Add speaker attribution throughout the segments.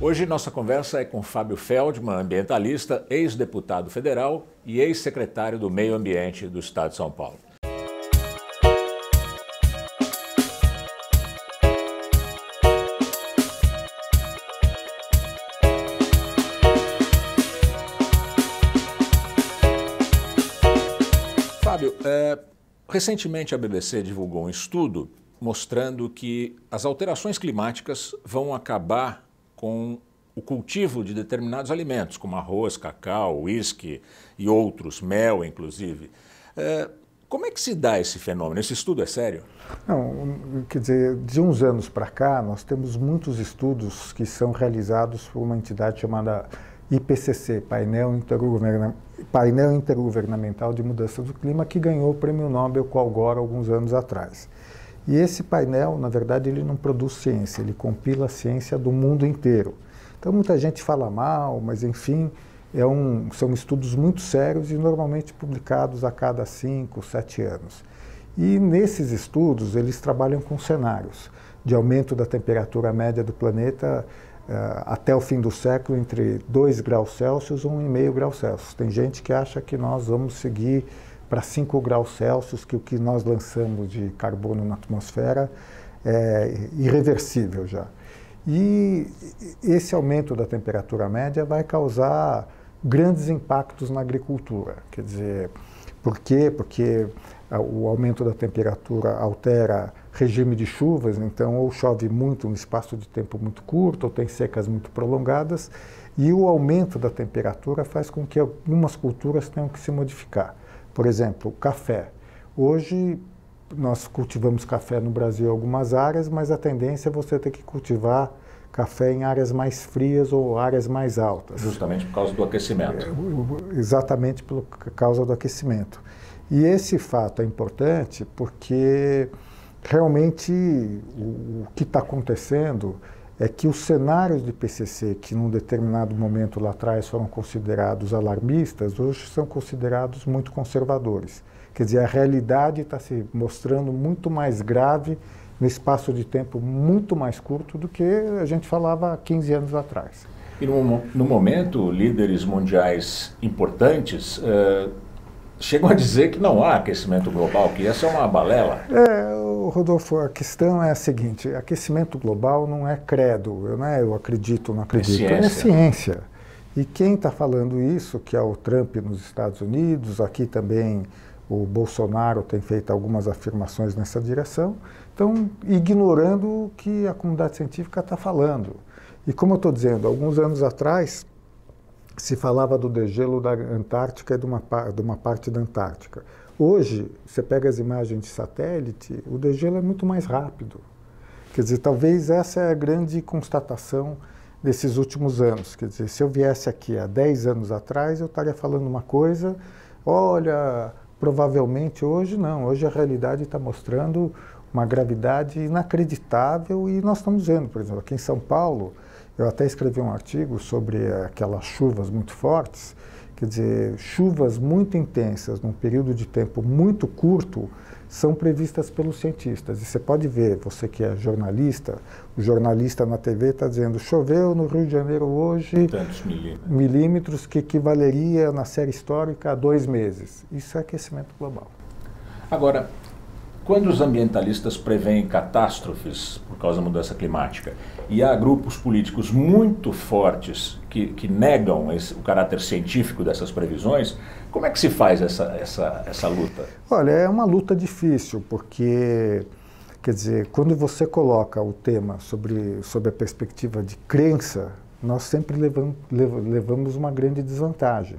Speaker 1: Hoje nossa conversa é com Fábio Feldman, ambientalista, ex-deputado federal e ex-secretário do Meio Ambiente do Estado de São Paulo. Fábio, recentemente a BBC divulgou um estudo mostrando que as alterações climáticas vão acabar com o cultivo de determinados alimentos, como arroz, cacau, uísque e outros, mel inclusive. Como é que se dá esse fenômeno? Esse estudo é sério?
Speaker 2: Não, quer dizer, de uns anos para cá, nós temos muitos estudos que são realizados por uma entidade chamada IPCC, Painel Intergovernamental de Mudança do Clima, que ganhou o Prêmio Nobel com Al Gore alguns anos atrás. E esse painel, na verdade, ele não produz ciência, ele compila a ciência do mundo inteiro. Então, muita gente fala mal, mas, enfim, são estudos muito sérios e normalmente publicados a cada 5, 7 anos. E nesses estudos, eles trabalham com cenários de aumento da temperatura média do planeta até o fim do século entre 2 graus Celsius e 1,5 graus Celsius. Tem gente que acha que nós vamos seguir para 5 graus Celsius, que o que nós lançamos de carbono na atmosfera é irreversível já. E esse aumento da temperatura média vai causar grandes impactos na agricultura. Quer dizer, por quê? Porque o aumento da temperatura altera regime de chuvas, então ou chove muito em um espaço de tempo muito curto, ou tem secas muito prolongadas, e o aumento da temperatura faz com que algumas culturas tenham que se modificar. Por exemplo, o café. Hoje nós cultivamos café no Brasil em algumas áreas, mas a tendência é você ter que cultivar café em áreas mais frias ou áreas mais altas.
Speaker 1: Justamente por causa do aquecimento.
Speaker 2: Exatamente por causa do aquecimento. E esse fato é importante porque realmente o que está acontecendo é que os cenários de IPCC, que num determinado momento lá atrás foram considerados alarmistas, hoje são considerados muito conservadores. Quer dizer, a realidade está se mostrando muito mais grave no espaço de tempo muito mais curto do que a gente falava há 15 anos atrás.
Speaker 1: E no momento, líderes mundiais importantes chegam a dizer que não há aquecimento global, que essa é uma balela.
Speaker 2: Rodolfo, a questão é a seguinte: aquecimento global não é credo, eu acredito, não acredito, é ciência. E quem está falando isso, que é o Trump nos Estados Unidos, aqui também o Bolsonaro tem feito algumas afirmações nessa direção, estão ignorando o que a comunidade científica está falando. E como eu estou dizendo, alguns anos atrás se falava do degelo da Antártica e de uma parte da Antártica. Hoje, você pega as imagens de satélite, o degelo é muito mais rápido. Quer dizer, talvez essa é a grande constatação desses últimos anos. Quer dizer, se eu viesse aqui há 10 anos atrás, eu estaria falando uma coisa, olha, provavelmente hoje não. Hoje a realidade está mostrando uma gravidade inacreditável e nós estamos vendo, por exemplo, aqui em São Paulo, eu até escrevi um artigo sobre aquelas chuvas muito fortes. Quer dizer, chuvas muito intensas num período de tempo muito curto são previstas pelos cientistas. E você pode ver, você que é jornalista, o jornalista na TV está dizendo: choveu no Rio de Janeiro hoje
Speaker 1: tantos
Speaker 2: milímetros, que equivaleria na série histórica a 2 meses. Isso é aquecimento global.
Speaker 1: Agora, quando os ambientalistas preveem catástrofes por causa da mudança climática e há grupos políticos muito fortes que negam o caráter científico dessas previsões, como é que se faz essa luta?
Speaker 2: Olha, é uma luta difícil, porque, quer dizer, quando você coloca o tema sobre a perspectiva de crença, nós sempre levamos uma grande desvantagem.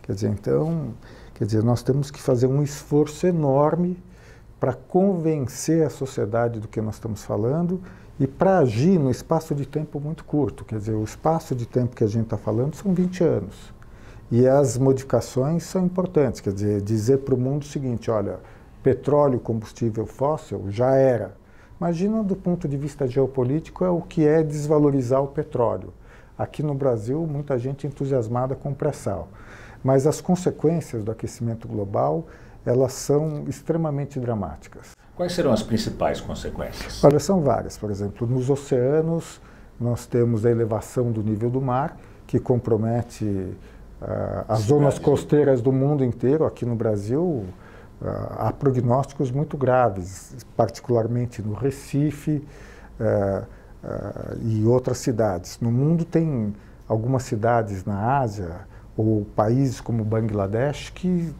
Speaker 2: Quer dizer, então, nós temos que fazer um esforço enorme para convencer a sociedade do que nós estamos falando e para agir no espaço de tempo muito curto. Quer dizer, o espaço de tempo que a gente está falando são 20 anos. E as modificações são importantes. Quer dizer para o mundo o seguinte: olha, petróleo, combustível fóssil já era. Imagina, do ponto de vista geopolítico, o que é desvalorizar o petróleo. Aqui no Brasil, muita gente entusiasmada com o pré-sal. Mas as consequências do aquecimento global, elas são extremamente dramáticas.
Speaker 1: Quais serão as principais consequências?
Speaker 2: Olha, são várias. Por exemplo, nos oceanos, nós temos a elevação do nível do mar, que compromete as zonas costeiras do mundo inteiro. Aqui no Brasil, há prognósticos muito graves, particularmente no Recife e outras cidades. No mundo tem algumas cidades na Ásia ou países como Bangladesh que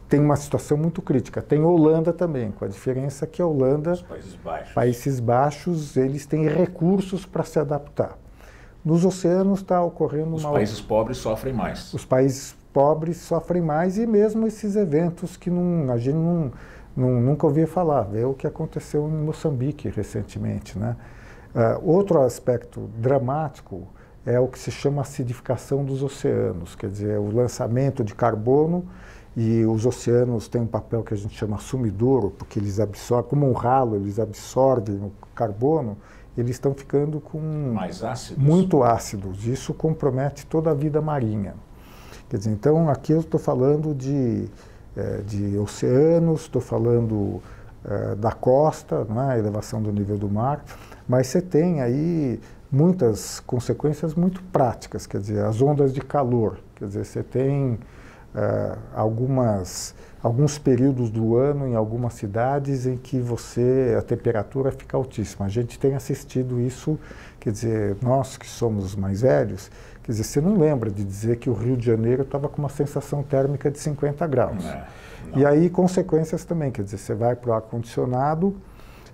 Speaker 2: tem uma situação muito crítica. Tem Holanda também, com a diferença que a Holanda,
Speaker 1: os
Speaker 2: Países Baixos, eles têm recursos para se adaptar. Nos oceanos está ocorrendo
Speaker 1: Os países pobres sofrem mais.
Speaker 2: Os países pobres sofrem mais e mesmo esses eventos que a gente nunca ouvia falar. Vê o que aconteceu em Moçambique recentemente, né? Outro aspecto dramático é o que se chama acidificação dos oceanos, quer dizer, o lançamento de carbono, e os oceanos têm um papel que a gente chama sumidouro, porque eles absorvem, como um ralo, eles absorvem o carbono, eles estão ficando
Speaker 1: mais ácidos.
Speaker 2: Muito ácidos. Isso compromete toda a vida marinha. Quer dizer, então aqui eu estou falando de oceanos, estou falando da costa, não é? A elevação do nível do mar, mas você tem aí muitas consequências muito práticas, quer dizer, as ondas de calor, quer dizer, você tem alguns períodos do ano em algumas cidades em que a temperatura fica altíssima. A gente tem assistido isso, quer dizer, nós que somos mais velhos, quer dizer, você não lembra de dizer que o Rio de Janeiro estava com uma sensação térmica de 50 graus. Não. E aí consequências também, quer dizer, você vai para o ar-condicionado,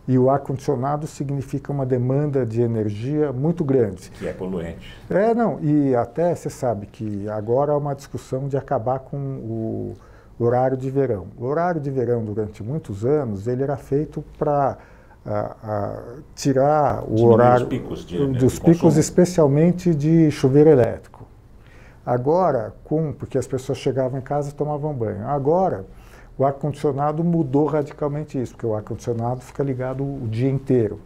Speaker 2: e o ar-condicionado significa uma demanda de energia muito grande.
Speaker 1: Que é poluente.
Speaker 2: Não, e até você sabe que agora há uma discussão de acabar com o horário de verão. O horário de verão, durante muitos anos, ele era feito para tirar o horário dos picos, especialmente de chuveiro elétrico. Agora, porque as pessoas chegavam em casa e tomavam banho. Agora, o ar-condicionado mudou radicalmente isso, porque o ar-condicionado fica ligado o dia inteiro.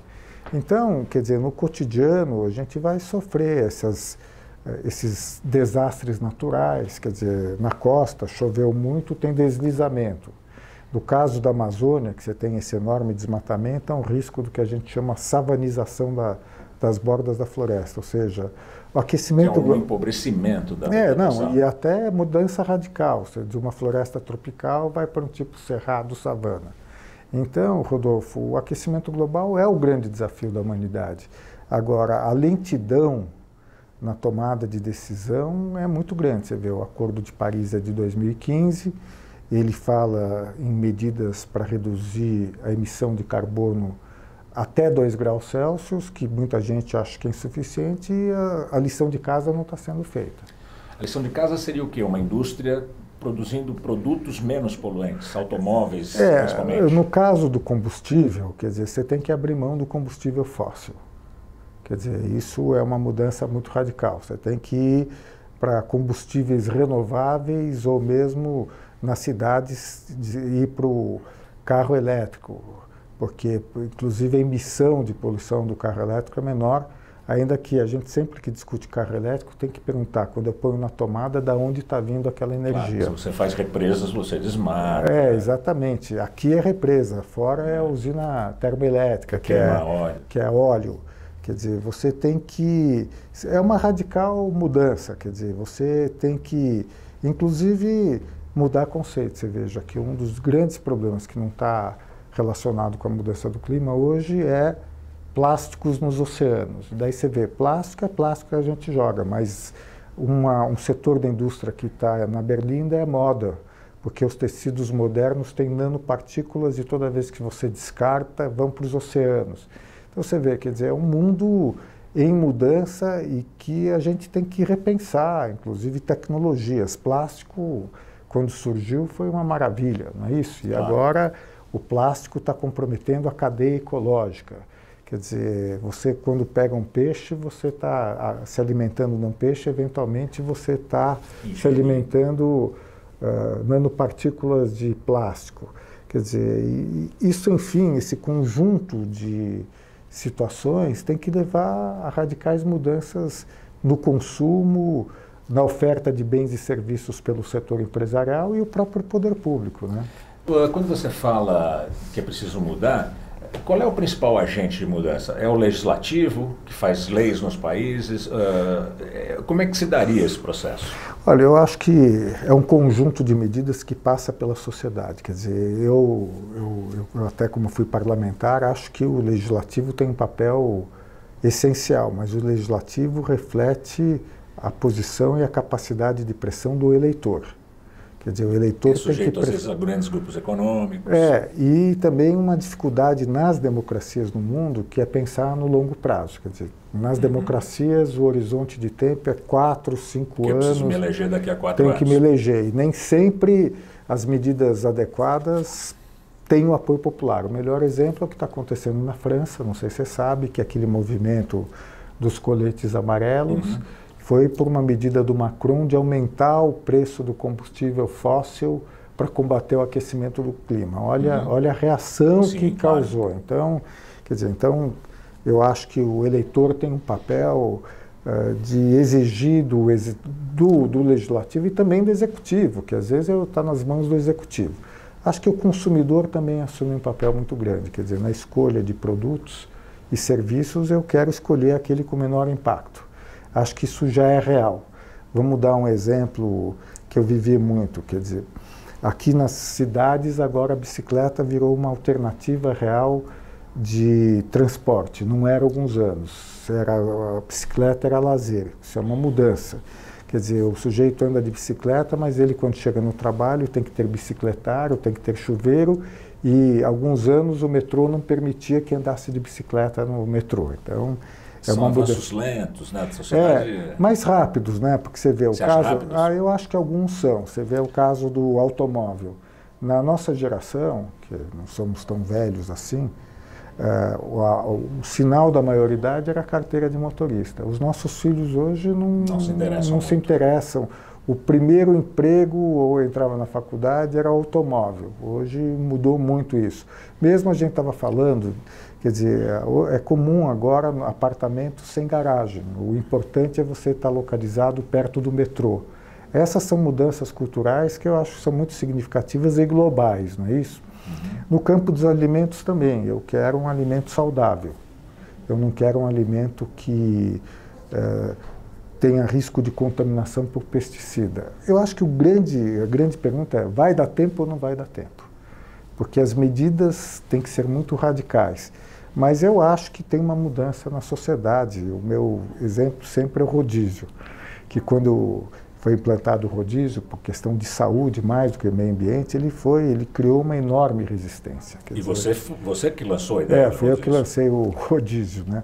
Speaker 2: Então, quer dizer, no cotidiano a gente vai sofrer esses desastres naturais, quer dizer, na costa choveu muito, tem deslizamento. No caso da Amazônia, que você tem esse enorme desmatamento, há um risco do que a gente chama savanização das bordas da floresta, ou seja, o aquecimento...
Speaker 1: Que é um empobrecimento da vegetação.
Speaker 2: E até mudança radical, de uma floresta tropical vai para um tipo cerrado, savana. Então, Rodolfo, o aquecimento global é o grande desafio da humanidade. Agora, a lentidão na tomada de decisão é muito grande. Você vê, o Acordo de Paris é de 2015, ele fala em medidas para reduzir a emissão de carbono até 2 graus Celsius, que muita gente acha que é insuficiente, e a lição de casa não está sendo feita.
Speaker 1: A lição de casa seria o quê? Uma indústria produzindo produtos menos poluentes, automóveis, principalmente?
Speaker 2: No caso do combustível, quer dizer, você tem que abrir mão do combustível fóssil. Quer dizer, isso é uma mudança muito radical. Você tem que ir para combustíveis renováveis ou mesmo nas cidades ir para o carro elétrico, porque, inclusive, a emissão de poluição do carro elétrico é menor, ainda que a gente sempre que discute carro elétrico tem que perguntar, quando eu ponho na tomada, de onde está vindo aquela energia.
Speaker 1: Claro, se você faz represas, você desmarca.
Speaker 2: Exatamente. Aqui é represa, fora é a usina termoelétrica, que é óleo. Quer dizer, você tem que... É uma radical mudança, quer dizer, você tem que, inclusive, mudar conceito. Você veja que um dos grandes problemas que não está relacionado com a mudança do clima hoje é plásticos nos oceanos. Daí você vê, plástico é plástico que a gente joga, mas um setor da indústria que está na berlinda é moda, porque os tecidos modernos têm nanopartículas e toda vez que você descarta, vão para os oceanos. Então você vê, quer dizer, é um mundo em mudança e que a gente tem que repensar, inclusive tecnologias. Plástico, quando surgiu, foi uma maravilha, não é isso? E agora o plástico está comprometendo a cadeia ecológica. Quer dizer, você quando pega um peixe, você está se alimentando de um peixe, eventualmente você está se alimentando nanopartículas de plástico. Quer dizer, isso, enfim, esse conjunto de situações tem que levar a radicais mudanças no consumo, na oferta de bens e serviços pelo setor empresarial e o próprio poder público, né?
Speaker 1: Quando você fala que é preciso mudar, qual é o principal agente de mudança? É o legislativo, que faz leis nos países? Como é que se daria esse processo?
Speaker 2: Olha, eu acho que é um conjunto de medidas que passa pela sociedade. Quer dizer, eu até como fui parlamentar, acho que o legislativo tem um papel essencial, mas o legislativo reflete a posição e a capacidade de pressão do eleitor. Quer dizer, o eleitor tem que
Speaker 1: às vezes a grandes grupos econômicos.
Speaker 2: E também uma dificuldade nas democracias no mundo, que é pensar no longo prazo. Quer dizer, nas democracias o horizonte de tempo é 4, 5 anos.
Speaker 1: Eu preciso me eleger daqui a 4 anos.
Speaker 2: Tenho que me eleger. E nem sempre as medidas adequadas têm o apoio popular. O melhor exemplo é o que está acontecendo na França, não sei se você sabe, que é aquele movimento dos coletes amarelos. Foi por uma medida do Macron de aumentar o preço do combustível fóssil para combater o aquecimento do clima. Olha a reação que causou.
Speaker 1: Claro.
Speaker 2: Então, quer dizer, eu acho que o eleitor tem um papel de exigir do legislativo e também do executivo, que às vezes está nas mãos do executivo. Acho que o consumidor também assume um papel muito grande, quer dizer, na escolha de produtos e serviços eu quero escolher aquele com menor impacto. Acho que isso já é real. Vamos dar um exemplo que eu vivi muito, quer dizer, aqui nas cidades agora a bicicleta virou uma alternativa real de transporte, não era há alguns anos. A bicicleta era lazer, isso é uma mudança. Quer dizer, o sujeito anda de bicicleta, mas ele quando chega no trabalho tem que ter bicicletário, tem que ter chuveiro, e há alguns anos o metrô não permitia que andasse de bicicleta no metrô. Então,
Speaker 1: são avanços lentos, né, da sociedade.
Speaker 2: Mais rápidos, né? Porque você vê o caso.
Speaker 1: Rápidos?
Speaker 2: Eu acho que alguns são. Você vê o caso do automóvel. Na nossa geração, que não somos tão velhos assim, o sinal da maioridade era a carteira de motorista. Os nossos filhos hoje não se interessam. O primeiro emprego, ou entrava na faculdade, era automóvel. Hoje mudou muito isso. Mesmo a gente estava falando, quer dizer, é comum agora apartamento sem garagem. O importante é você estar localizado perto do metrô. Essas são mudanças culturais que eu acho que são muito significativas e globais, não é isso? No campo dos alimentos também, eu quero um alimento saudável. Eu não quero um alimento que tenha risco de contaminação por pesticida. Eu acho que a grande pergunta é, vai dar tempo ou não vai dar tempo? Porque as medidas têm que ser muito radicais. Mas eu acho que tem uma mudança na sociedade. O meu exemplo sempre é o rodízio, que quando foi implantado o rodízio, por questão de saúde mais do que meio ambiente, ele criou uma enorme resistência.
Speaker 1: E você que lançou a ideia?
Speaker 2: Foi eu que lancei o rodízio, né?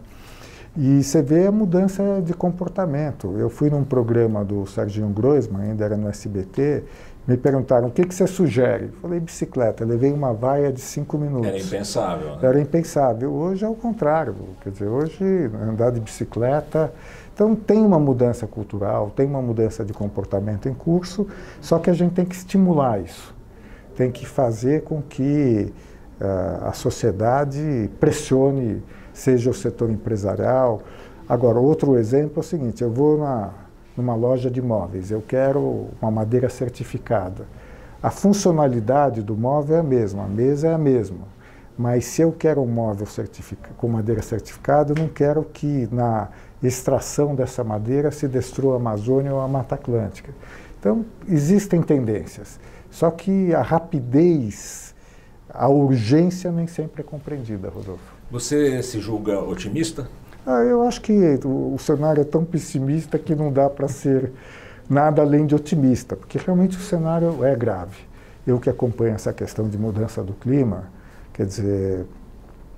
Speaker 2: E você vê a mudança de comportamento. Eu fui num programa do Serginho Groisman, ainda era no SBT, me perguntaram, o que você sugere? Eu falei, bicicleta. Levei uma vaia de 5 minutos.
Speaker 1: Era impensável, né?
Speaker 2: Era impensável. Hoje é o contrário. Quer dizer, hoje andar de bicicleta... Então tem uma mudança cultural, tem uma mudança de comportamento em curso, só que a gente tem que estimular isso. Tem que fazer com que a sociedade pressione, seja o setor empresarial. Agora, outro exemplo é o seguinte, eu vou numa loja de móveis, eu quero uma madeira certificada. A funcionalidade do móvel é a mesma, a mesa é a mesma. Mas se eu quero um móvel com madeira certificada, eu não quero que na extração dessa madeira se destrua a Amazônia ou a Mata Atlântica. Então, existem tendências. Só que a rapidez, a urgência nem sempre é compreendida, Rodolfo.
Speaker 1: Você se julga otimista?
Speaker 2: Eu acho que o cenário é tão pessimista que não dá para ser nada além de otimista, porque realmente o cenário é grave. Eu que acompanho essa questão de mudança do clima, quer dizer,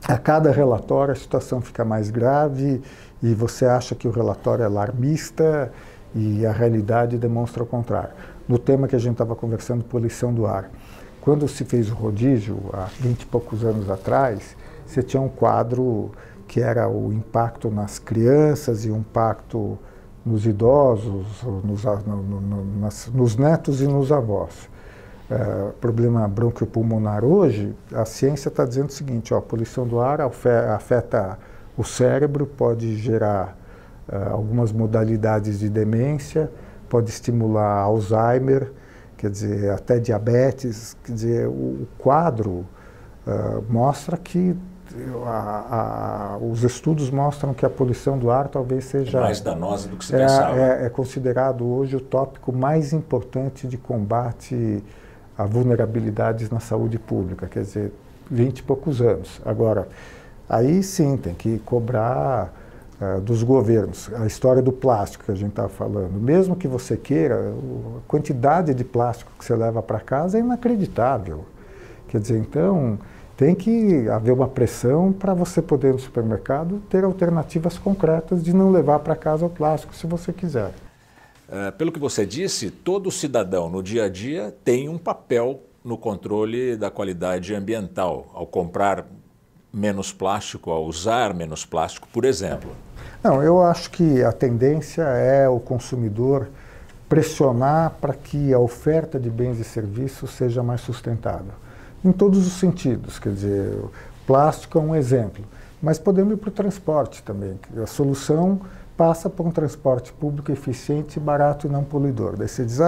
Speaker 2: a cada relatório a situação fica mais grave e você acha que o relatório é alarmista e a realidade demonstra o contrário. No tema que a gente estava conversando, poluição do ar, quando se fez o rodízio, há 20 e poucos anos atrás, você tinha um quadro que era o impacto nas crianças e o impacto nos idosos, nos netos e nos avós. Problema bronquiopulmonar hoje, a ciência está dizendo o seguinte, a poluição do ar afeta o cérebro, pode gerar algumas modalidades de demência, pode estimular Alzheimer quer dizer, até diabetes, quer dizer, o quadro mostra que os estudos mostram que a poluição do ar talvez seja...
Speaker 1: É mais danosa do que se pensava.
Speaker 2: É considerado hoje o tópico mais importante de combate a vulnerabilidades na saúde pública, quer dizer, 20 e poucos anos. Agora, aí sim, tem que cobrar dos governos. A história do plástico que a gente estava falando, mesmo que você queira, a quantidade de plástico que você leva para casa é inacreditável. Quer dizer, então, tem que haver uma pressão para você poder, no supermercado, ter alternativas concretas de não levar para casa o plástico, se você quiser.
Speaker 1: Pelo que você disse, todo cidadão no dia a dia tem um papel no controle da qualidade ambiental, ao comprar menos plástico, ao usar menos plástico, por exemplo.
Speaker 2: Não, eu acho que a tendência é o consumidor pressionar para que a oferta de bens e serviços seja mais sustentável. Em todos os sentidos, quer dizer, o plástico é um exemplo, mas podemos ir para o transporte também. A solução passa por um transporte público eficiente, barato e não poluidor. Daí você diz,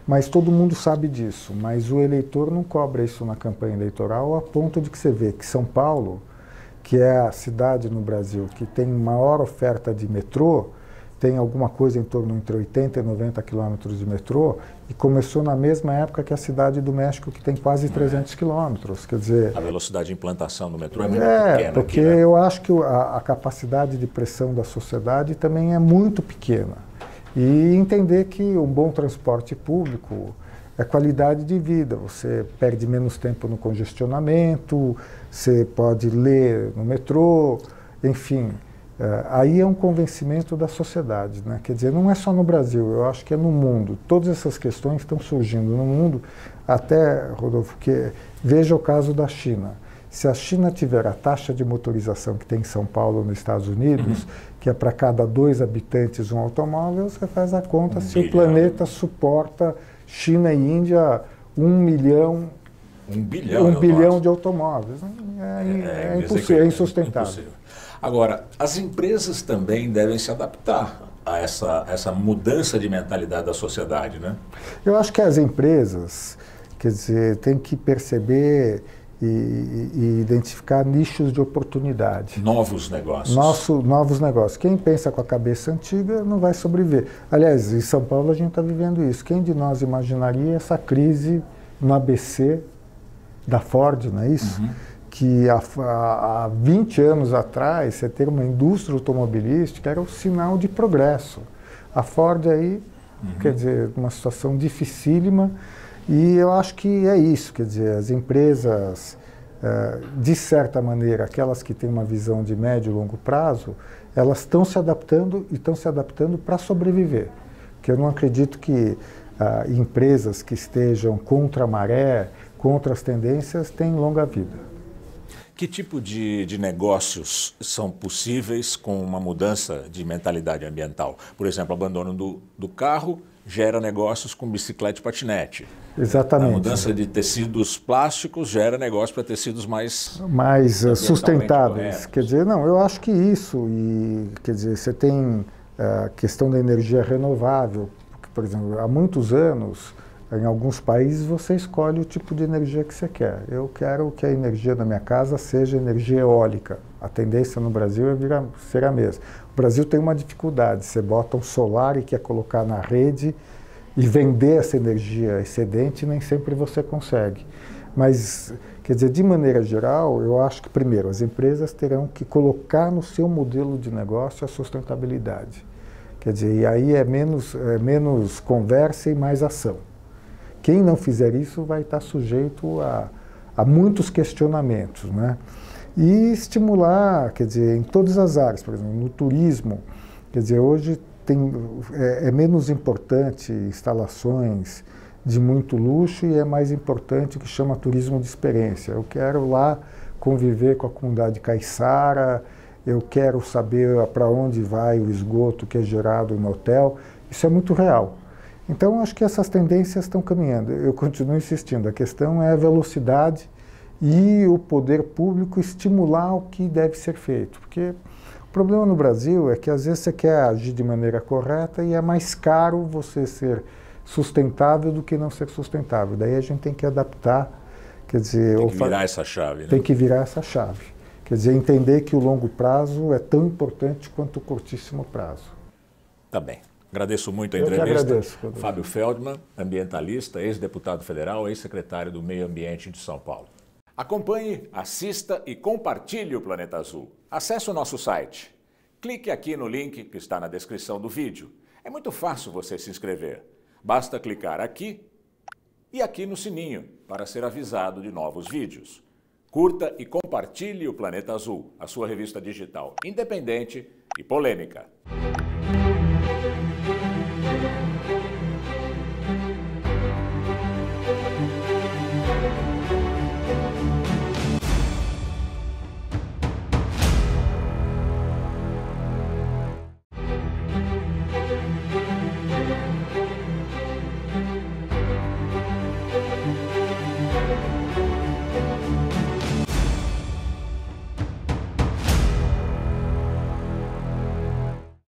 Speaker 2: mas todo mundo sabe disso, mas o eleitor não cobra isso na campanha eleitoral, a ponto de que você vê que São Paulo, que é a cidade no Brasil que tem maior oferta de metrô, tem alguma coisa em torno entre 80 e 90 quilômetros de metrô, e começou na mesma época que a cidade do México, que tem quase 300 quilômetros. Quer dizer,
Speaker 1: a velocidade de implantação do metrô é muito pequena.
Speaker 2: Porque
Speaker 1: aqui, né?
Speaker 2: Eu acho que a capacidade de pressão da sociedade também é muito pequena. E entender que um bom transporte público é qualidade de vida. Você perde menos tempo no congestionamento, você pode ler no metrô, enfim. Aí é um convencimento da sociedade, né? Quer dizer, não é só no Brasil, eu acho que é no mundo. Todas essas questões estão surgindo no mundo, até, Rodolfo, que veja o caso da China. Se a China tiver a taxa de motorização que tem em São Paulo, nos Estados Unidos, que é para cada 2 habitantes um automóvel, você faz a conta se o planeta suporta China e Índia 1 milhão...
Speaker 1: 1 bilhão,
Speaker 2: 1 bilhão de automóveis. É impossível, é insustentável.
Speaker 1: Impossível. Agora, as empresas também devem se adaptar a essa mudança de mentalidade da sociedade, né?
Speaker 2: Eu acho que as empresas, quer dizer, têm que perceber e identificar nichos de oportunidade.
Speaker 1: Novos negócios.
Speaker 2: Novos negócios. Quem pensa com a cabeça antiga não vai sobreviver. Aliás, em São Paulo a gente está vivendo isso. Quem de nós imaginaria essa crise no ABC da Ford, não é isso? Que há 20 anos atrás, você ter uma indústria automobilística era um sinal de progresso. A Ford aí, quer dizer, uma situação dificílima, e eu acho que é isso, quer dizer, as empresas, de certa maneira, aquelas que têm uma visão de médio e longo prazo, elas estão se adaptando e estão se adaptando para sobreviver. Porque eu não acredito que empresas que estejam contra a maré, contra as tendências, têm longa vida.
Speaker 1: Que tipo de negócios são possíveis com uma mudança de mentalidade ambiental? Por exemplo, o abandono do carro gera negócios com bicicleta e patinete.
Speaker 2: Exatamente.
Speaker 1: A mudança de tecidos plásticos gera negócio para tecidos mais
Speaker 2: sustentáveis.
Speaker 1: corretos.
Speaker 2: Quer dizer, não, eu acho que isso, e quer dizer, você tem a questão da energia renovável, porque, por exemplo, há muitos anos, em alguns países você escolhe o tipo de energia que você quer. Eu quero que a energia da minha casa seja energia eólica. A tendência no Brasil é ser a mesma. O Brasil tem uma dificuldade. Você bota um solar e quer colocar na rede e vender essa energia excedente, nem sempre você consegue. Mas, quer dizer, de maneira geral, eu acho que, primeiro, as empresas terão que colocar no seu modelo de negócio a sustentabilidade. Quer dizer, e aí é menos conversa e mais ação. Quem não fizer isso vai estar sujeito a muitos questionamentos, né? E estimular, quer dizer, em todas as áreas, por exemplo, no turismo, quer dizer, hoje é menos importante instalações de muito luxo e é mais importante o que chama turismo de experiência. Eu quero lá conviver com a comunidade caiçara, eu quero saber para onde vai o esgoto que é gerado no hotel. Isso é muito real. Então, acho que essas tendências estão caminhando. Eu continuo insistindo, a questão é a velocidade e o poder público estimular o que deve ser feito. Porque o problema no Brasil é que às vezes você quer agir de maneira correta e é mais caro você ser sustentável do que não ser sustentável. Daí a gente tem que adaptar, quer dizer...
Speaker 1: Tem que virar essa chave, né?
Speaker 2: Tem que virar essa chave. Quer dizer, entender que o longo prazo é tão importante quanto o curtíssimo prazo.
Speaker 1: Tá bem. Agradeço muito a
Speaker 2: Eu que
Speaker 1: entrevista.
Speaker 2: agradeço.
Speaker 1: Fábio Feldman, ambientalista, ex-deputado federal, ex-secretário do Meio Ambiente de São Paulo. Acompanhe, assista e compartilhe o Planeta Azul. Acesse o nosso site. Clique aqui no link que está na descrição do vídeo. É muito fácil você se inscrever. Basta clicar aqui e aqui no sininho para ser avisado de novos vídeos. Curta e compartilhe o Planeta Azul, a sua revista digital independente e polêmica.